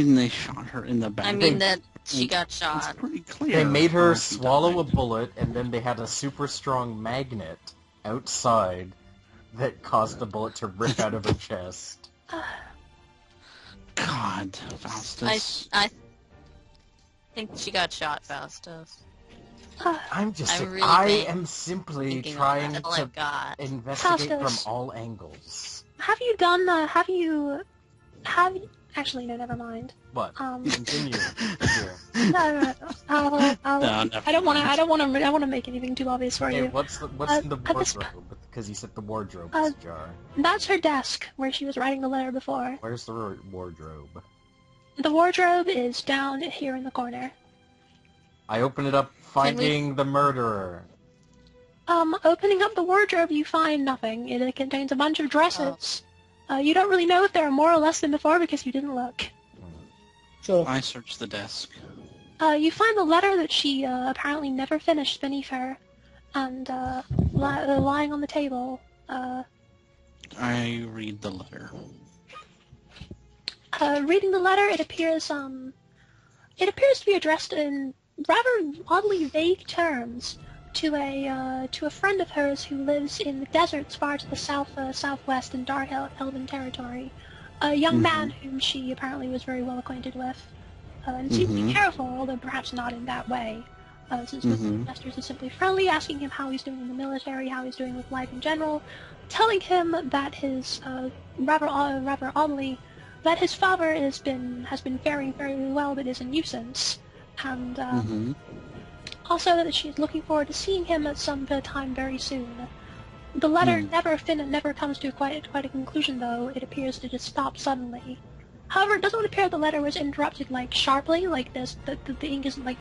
And they shot her in the back. I mean that she got It's shot. pretty clear. They made her how she swallow a died. bullet, and then they had a super strong magnet outside that caused the bullet to rip out of her chest. God, Faustus. I think she got shot, Faustus. I'm just I'm really I big am simply Thinking trying that's all I've to got. investigate Faustus. from all angles. Have you done, actually, no, never mind. What? Continue. Here. No, I'll, No, never I don't want mind. to make anything too obvious for Okay, you. what's in the at this wardrobe? Because you said the wardrobe Uh, was ajar. That's her desk, where she was writing the letter before. Where's the wardrobe? The wardrobe is down here in the corner. I open it up, finding the murderer. Opening up the wardrobe, you find nothing. It contains a bunch of dresses. You don't really know if there are more or less than before because you didn't look. So, I searched the desk. You find the letter that she apparently never finished beneath her, and lying on the table. I read the letter. Reading the letter, it appears to be addressed in rather oddly vague terms to a friend of hers who lives in the deserts far to the southwest in Dark Elven territory. A young man whom she apparently was very well acquainted with, and seemed to be careful, although perhaps not in that way. Since Mr. Masters is simply friendly, asking him how he's doing in the military, how he's doing with life in general, telling him that his rather oddly that his father has been faring very well, but is a nuisance, and also that she's looking forward to seeing him at some time very soon. The letter never comes to quite a conclusion, though. It appears to just stop suddenly. However, it doesn't appear the letter was interrupted like sharply, like this. The ink isn't like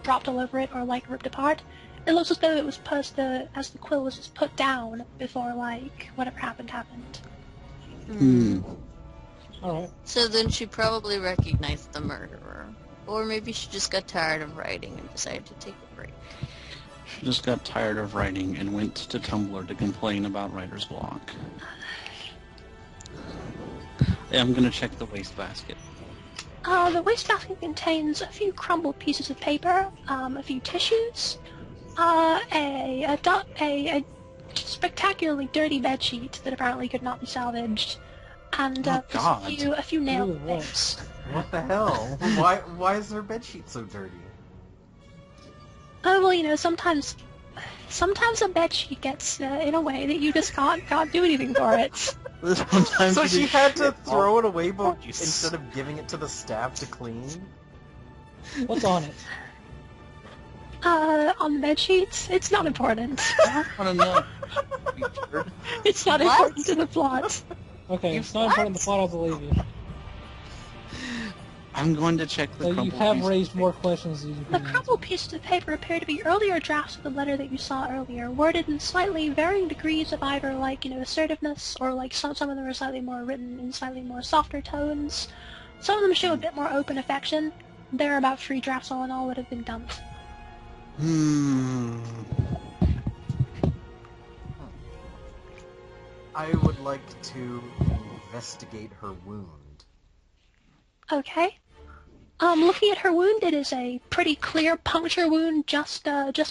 dropped all over it or like ripped apart. It looks as though it was as the quill was just put down before like whatever happened. alright. So then she probably recognized the murderer. Or maybe she just got tired of writing and decided to take a break. She just got tired of writing and went to Tumblr to complain about writer's block. I'm gonna check the wastebasket. The wastebasket contains a few crumbled pieces of paper, a few tissues, a spectacularly dirty bedsheet that apparently could not be salvaged, and Oh, God. a few nail Ooh, what? clips. What the hell? Why is her bedsheet so dirty? Oh, well, you know, sometimes a bedsheet gets in a way that you just can't do anything for it. Sometimes So you she just had to shit throw all it away over instead of giving it to the staff to clean? What's on it? On the bedsheets, it's not important. I don't know. You turd. It's not What? important to the plot. Okay, You it's not important in the what? plot, I'll believe you. I'm going to check the So you crumpled have piece of raised more paper. questions than you The can answer. crumpled pieces of paper appear to be earlier drafts of the letter that you saw earlier, worded in slightly varying degrees of either, like, you know, assertiveness, or, like, some of them are slightly more written in slightly more softer tones. Some of them show a bit more open affection. There are about 3 drafts all in all that have been dumped. I would like to investigate her wound. Okay. Looking at her wound, it is a pretty clear puncture wound just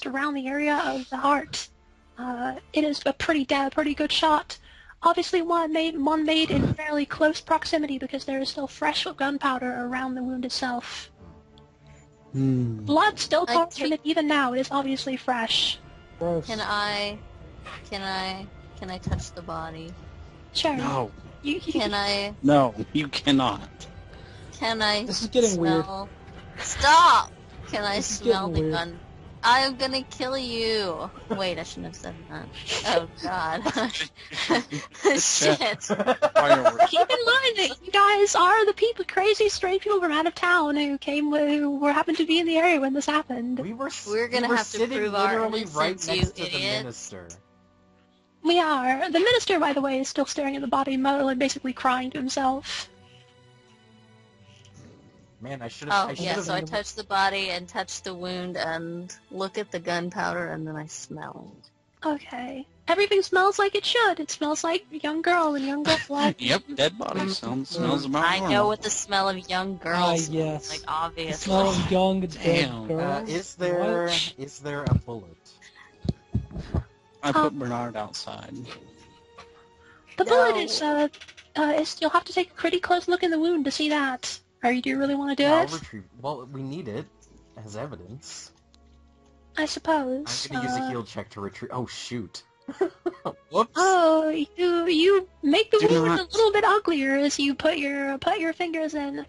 around the area of the heart. It is a pretty good shot. Obviously one made in fairly close proximity because there is still fresh gunpowder around the wound itself. Blood still comes from it even now. It is obviously fresh. Gross. Can I touch the body? Sure. No. Can I No, you cannot. This is getting weird. smell... Stop! Can I This is smell getting the weird. gun? I'm gonna kill you. Wait, I shouldn't have said that. Oh god. Shit. Fireworks. Keep in mind that you guys are the crazy stray people from out of town who happened to be in the area when this happened. We're gonna we were have to sitting prove our literally right innocence, you next to the idiots. minister. We are. The minister, by the way, is still staring at the body, and basically crying to himself. Man, I should have. Oh, yeah, so I touch the body and touch the wound and look at the gunpowder and then I smell it. Okay. Everything smells like it should. It smells like young girl and young girl blood. Yep, dead body smells about I normal. know what the smell of young girls smells yes. like, The obviously. smell of young dead Damn. girls. Is there a bullet? I put Bernard outside. The bullet is you'll have to take a pretty close look in the wound to see that. Or do you really want to do I'll it? retrieve. Well, we need it as evidence. I suppose. I'm gonna use a heal check to retrieve. Oh shoot! Whoops. Oh, you make the Do wound not- a little bit uglier as you put your fingers in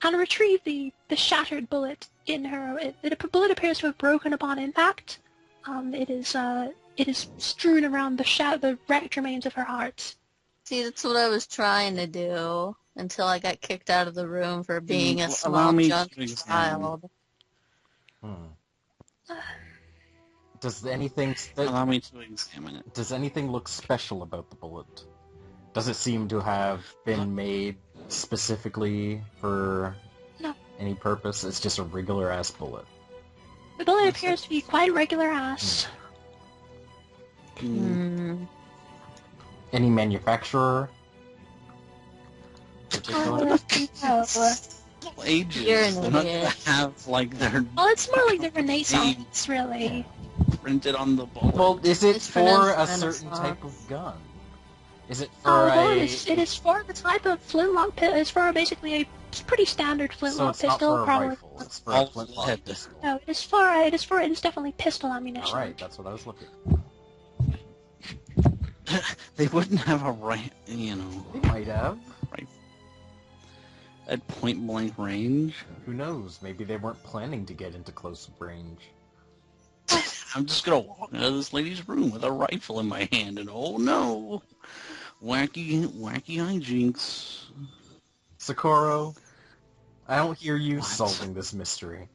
and retrieve the shattered bullet in her. The bullet appears to have broken upon impact. It is strewn around the wrecked remains of her heart. See, that's what I was trying to do until I got kicked out of the room for being a Allow small me to junk examine. child. Does anything Allow me to examine it. does anything look special about the bullet? Does it seem to have been made specifically for No. any purpose? It's just a regular ass bullet. The bullet appears to be quite regular ass. Any manufacturer? Particular? Ages. You're an They're not idiot. gonna have like their Well, it's more like the Renaissance, really. printed on the bullet. Well, is it It's for a pronounced certain Renaissance. type of gun? Is it for Well, a... it is for the type of flintlock. It's for basically a pretty standard So flintlock it's not pistol, for a probably. rifle, it's for All a flintlock head. pistol. No, it is definitely pistol ammunition. Alright, that's what I was looking. They wouldn't have a right, you know, They might have. at point blank range. Who knows? Maybe they weren't planning to get into close range. I'm just gonna walk into this lady's room with a rifle in my hand, and oh no, wacky hijinks. Socorro, I don't hear you What? solving this mystery.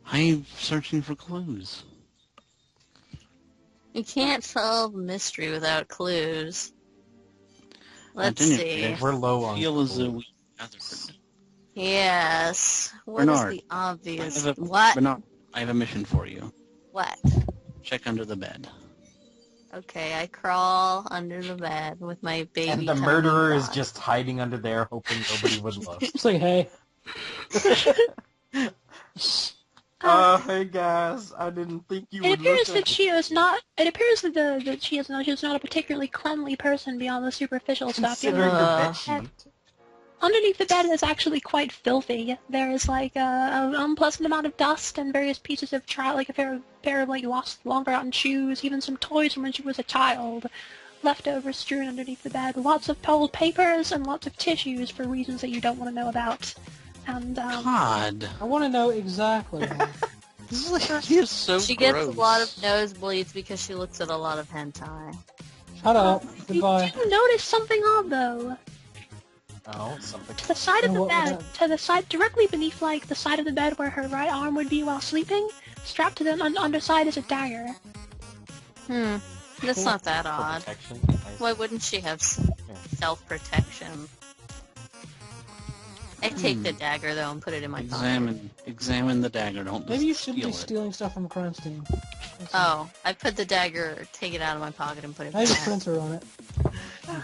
I'm searching for clues. You can't solve a mystery without clues. Let's At any see. rate, We're low I on feel as though clues. we gathered. Yes. What is Bernard, the obvious? I have a- What? Bernard, I have a mission for you. What? Check under the bed. Okay, I crawl under the bed with my baby. And the tiny murderer is body. just hiding under there, hoping nobody would look. Say hey. Hey guys, I didn't think you It would appears look that at she is not. It appears that she is not a particularly cleanly person beyond the superficial stuff. You know? Considering the bed Ugh. sheet. Underneath the bed is actually quite filthy. There is like an unpleasant amount of dust and various pieces of like a pair of like lost, long-forgotten shoes, even some toys from when she was a child, left over strewn underneath the bed. Lots of old papers and lots of tissues for reasons that you don't want to know about. And God, I want to know exactly. this lady is so She gets gross. a lot of nosebleeds because she looks at a lot of hentai. Shut up. you Goodbye. do notice something odd though. Oh, something. To the side of And the what was bed, that? to the side, directly beneath, like, the side of the bed where her right arm would be while sleeping, strapped to the underside is a dagger. That's not that For odd. protection. Why wouldn't she have self-protection? I take the dagger though and put it in my pocket. Examine the dagger. Don't Maybe you just shouldn't be steal it. stealing stuff from a crime scene. Oh, I put the dagger, take it out of my pocket and put it Now your back. prints are on it.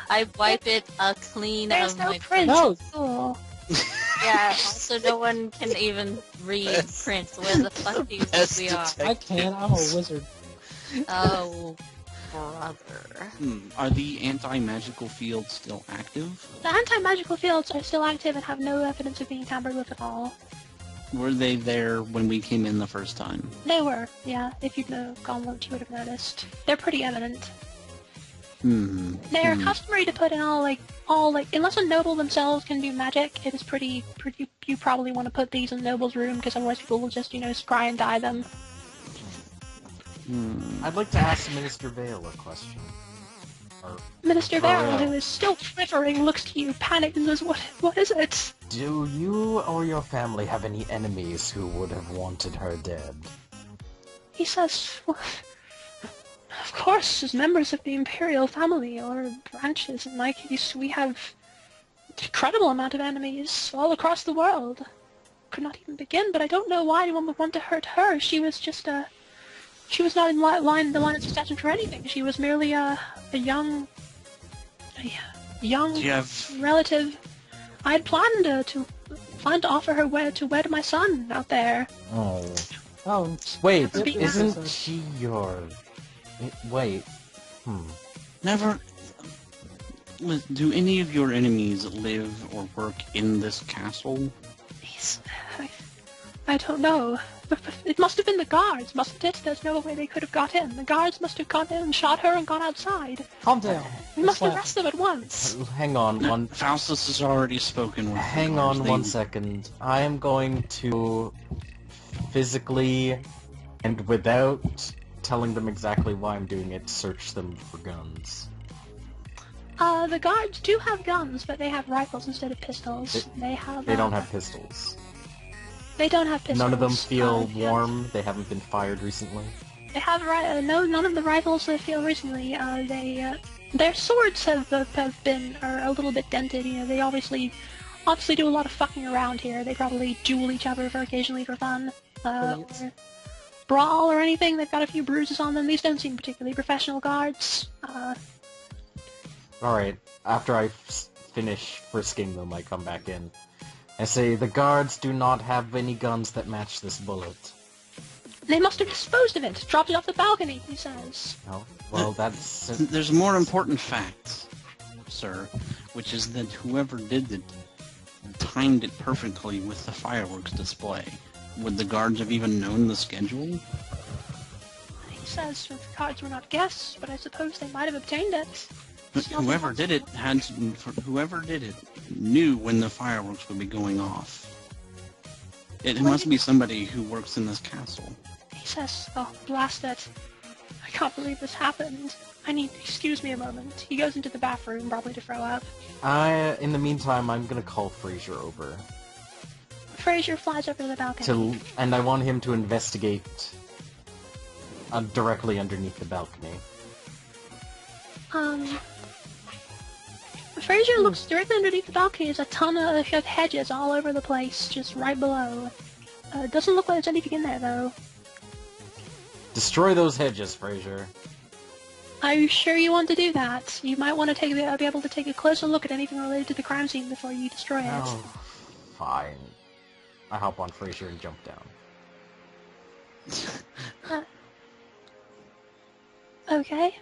I wipe it clean There's of no my print. No. Cool. Yeah, also no one can even read prints. Where the fuck do you think we are? I can. I'm a wizard. Oh, brother. Are the anti-magical fields still active? The anti-magical fields are still active and have no evidence of being tampered with at all. Were they there when we came in the first time? They were, yeah. If you'd gone once, you would have noticed. They're pretty evident. They're customary to put in all like, unless a noble themselves can do magic, it is pretty, you probably want to put these in noble's room, because otherwise people will just, scry and die them. I'd like to ask Minister Vale a question. Minister Oh, Varel, yeah. who is still quivering, looks to you, panicked, and says, what is it? Do you or your family have any enemies who would have wanted her dead? He says, well, of course, as members of the Imperial family, or branches, in my case, we have an incredible amount of enemies all across the world. Could not even begin, but I don't know why anyone would want to hurt her. She was just a She was not in the line of succession for anything. She was merely a young Do you have... relative. I had planned to offer her to wed my son out there. Oh. Oh, Wait, Yep, isn't she your... Wait. Never... Do any of your enemies live or work in this castle? I don't know. It must have been the guards, mustn't it? There's no way they could have got in. The guards must have gone in and shot her and gone outside. calm down. We must arrest them at once. Hang on one... Faustus has already spoken with Hang the guards. on 1 second. I am going to physically, and without telling them exactly why I'm doing it, search them for guns. The guards do have guns, but they have rifles instead of pistols. They don't have pistols. They don't have pistols. None of them feel Yeah. warm. They haven't been fired recently. They have none of the rifles they feel recently. Their swords have been a little bit dented. You know, they obviously do a lot of fucking around here. They probably duel each other occasionally for fun. Or brawl or anything. They've got a few bruises on them. These don't seem particularly professional guards. Alright, after I finish frisking them, I come back in. I say, the guards do not have any guns that match this bullet. They must have disposed of it. Dropped it off the balcony, he says. Oh, well, that's... There's a more important fact, sir, which is that whoever did it timed it perfectly with the fireworks display. Would the guards have even known the schedule? He says the cards were not guests, but I suppose they might have obtained it. Whoever did it knew when the fireworks would be going off. It must be somebody who works in this castle. He says, oh, blast it. I can't believe this happened. Excuse me a moment. He goes into the bathroom, probably to throw up. In the meantime, I'm gonna call Fraser over. Fraser flies over to the balcony. And I want him to investigate directly underneath the balcony. Fraser looks directly underneath the balcony. There's a ton of hedges all over the place, just right below. Doesn't look like there's anything in there, though. Destroy those hedges, Fraser. Are you sure you want to do that? You might want to be able to take a closer look at anything related to the crime scene before you destroy it. Oh, fine. I hop on Fraser and jump down. Okay.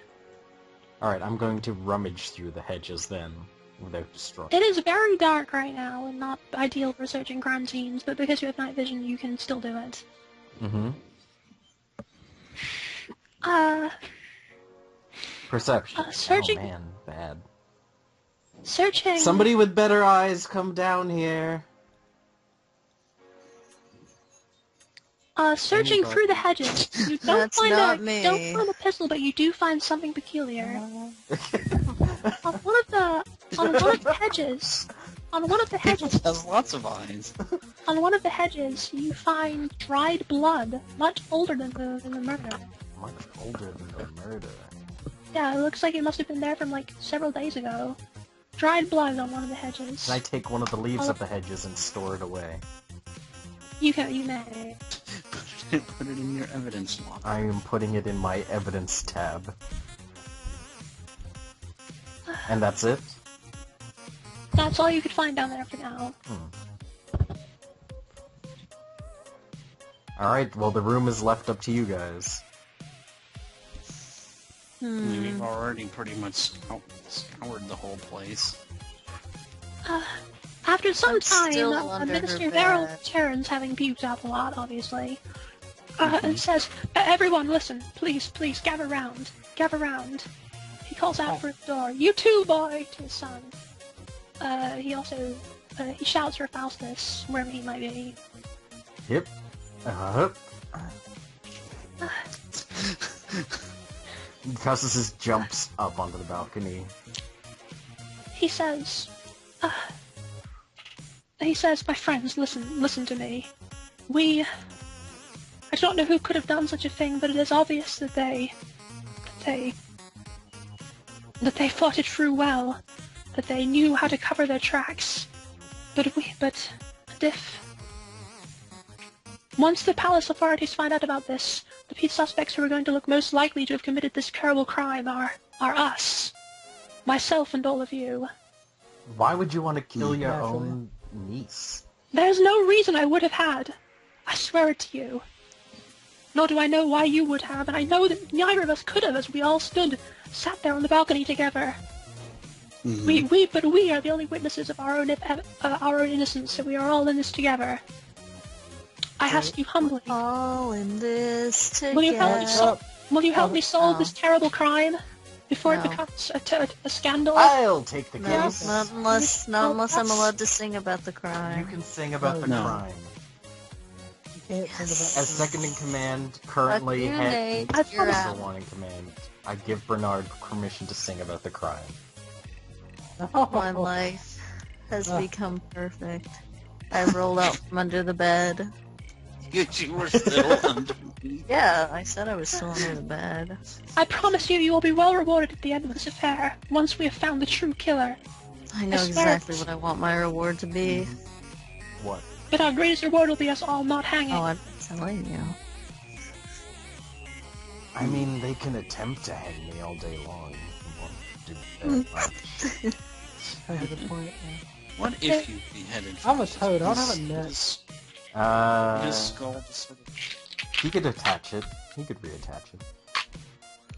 Alright, I'm going to rummage through the hedges then, without destroying. It is very dark right now, and not ideal for searching crime scenes, but because you have night vision, you can still do it. Mm-hmm. Perception. Searching... Oh man, bad. Searching... Somebody with better eyes, come down here. Searching through the hedges. You don't That's find not a me. don't find a pistol, but you do find something peculiar. On one of the hedges, Has lots of eyes. on one of the hedges, you find dried blood, much older than the murder. Much older than the murder. Yeah, it looks like it must have been there from like several days ago. Dried blood on one of the hedges. Can I take one of the leaves of the hedges and store it away? You may. Put it in your evidence log. I am putting it in my evidence tab. And that's it? That's all you could find down there for now. Alright, well the room is left up to you guys. We've already pretty much scoured the whole place. After some I'm time, still under Minister her Verrill bed. returns, having puked out a lot, obviously, and says, "Everyone, listen, please, gather round, gather round." He calls out for the door, "You too, boy," to his son. He also, he shouts for Faustus, wherever he might be. Yep. Faustus just jumps up onto the balcony. He says, "My friends, listen to me. I don't know who could have done such a thing, but it is obvious that they fought it through well, that they knew how to cover their tracks. But Once the palace authorities find out about this, the suspects who are going to look most likely to have committed this terrible crime are us. Myself and all of you. Why would you want to kill your Naturally. own niece? There's no reason I would have had. I swear it to you. Nor do I know why you would have, and I know that neither of us could have as we all sat there on the balcony together. Mhm. But we are the only witnesses of our own innocence, so we are all in this together. I ask you humbly, All in this together. will you help me solve Oh. this terrible crime before it No. becomes a scandal? I'll take the No, case. not unless I'm allowed to sing about the crime. You can sing about the No. crime. You can't think about As second in command, currently Fuck you, Nate. I You're promise- out. number one in command, I give Bernard permission to sing about the crime. My life has become perfect. I rolled out from under the bed. You were still underneath. Yeah, I said I was still under the bed. I promise you will be well rewarded at the end of this affair, once we have found the true killer. I know I swear. exactly what I want my reward to be. What? But our greatest reward will be us all not hanging. Oh, I'm telling you. I mean, they can attempt to hang me all day long. if you want to do that. I have a point. Yeah. What if you beheaded? I'm a toad. I don't have a his- neck. His His skull just sort of... he could attach it. He could reattach it.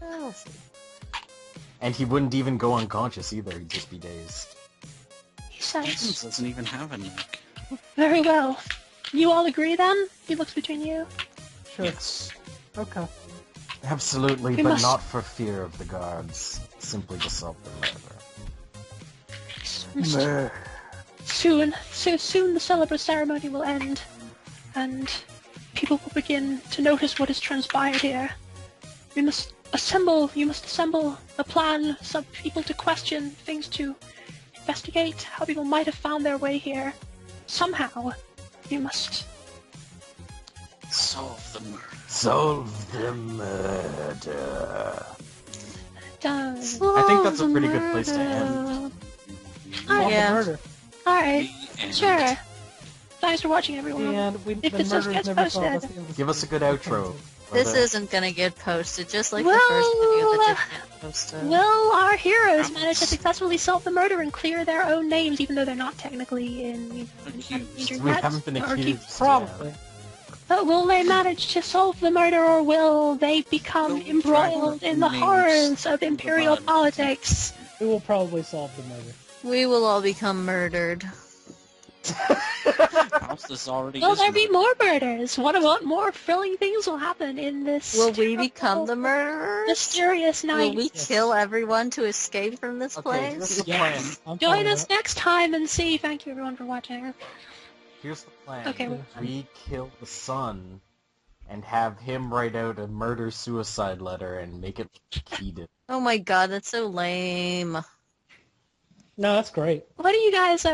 We'll see. And he wouldn't even go unconscious either. He'd just be dazed. He says, James doesn't even have a neck. very well. You all agree then? He looks between you. Sure. Yes. Okay. Absolutely, We but must- not for fear of the guards. Simply to solve the murder. Soon the celebrate ceremony will end, and people will begin to notice what has transpired here. You must assemble a plan, some people to question, things to investigate, how people might have found their way here. Somehow, you must... Solve the murder. Solve the murder. Done. I think that's a pretty good place to end. Solve Yeah. the murder. Alright, The end. sure. Thanks for watching, everyone. And If the this murder's gets never solved. posted. That's the end of the Give us a good outro. This Whether- isn't gonna get posted, just like the Well, first video that didn't get posted. Will our heroes manage to successfully solve the murder and clear their own names, even though they're not technically in Accused. We haven't been Or accused. Probably. But will they manage to solve the murder, or will they become Will we embroiled track in the names horrors of imperial bottom? politics? We will probably solve the murder. We will all become murdered. House this already Will is there be murder. more murders? What more thrilling things will happen in this Will we terrible, become the murderers? mysterious Will night? we kill everyone to escape from this Okay, here's place? the plan. I'm fine Join with us that. next time and see. Thank you everyone for watching. Here's the plan. Okay, We kill the son and have him write out a murder-suicide letter and make it he did. Oh my god, that's so lame. No, that's great. What did you guys